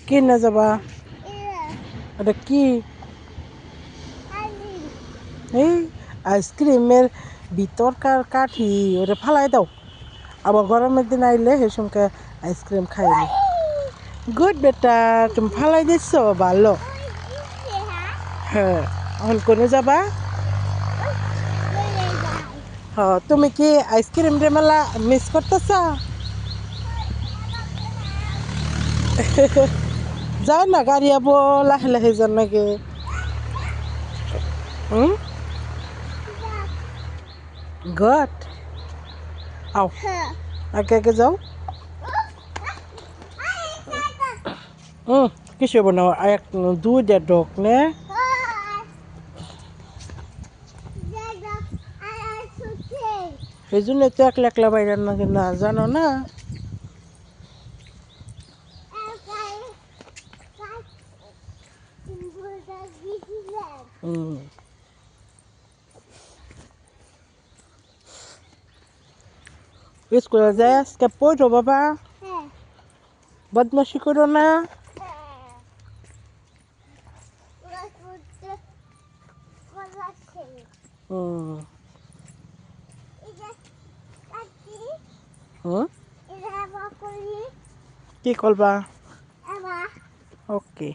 কি না যাবা এটা কি এই আইসক্রিমের ভিতরকার কাঠি ওটা ফালাই দাও আবার গরমের দিন আইলে সেই সঙ্গে আইসক্রিম খাইনি গুড বেটা তুমি ফালাই দিচ্ছ ভালো হ্যাঁ এখন কোনে যাবা হ্যাঁ তুমি কি আইসক্রিম রে মেলা মিস করতেছ যাও না গাড়ি আবো লাহে লাহে যান নাকি হুম গুড আও আগে আগে যাও কিছু বানাও এক দুইটা ডক নে এই জন্য তো একলা একলা বাইরে না জানো না স্কুলে যায় আজকে পড়ো বাবা বদমাশি করো না হুম হুম কি করবা ওকে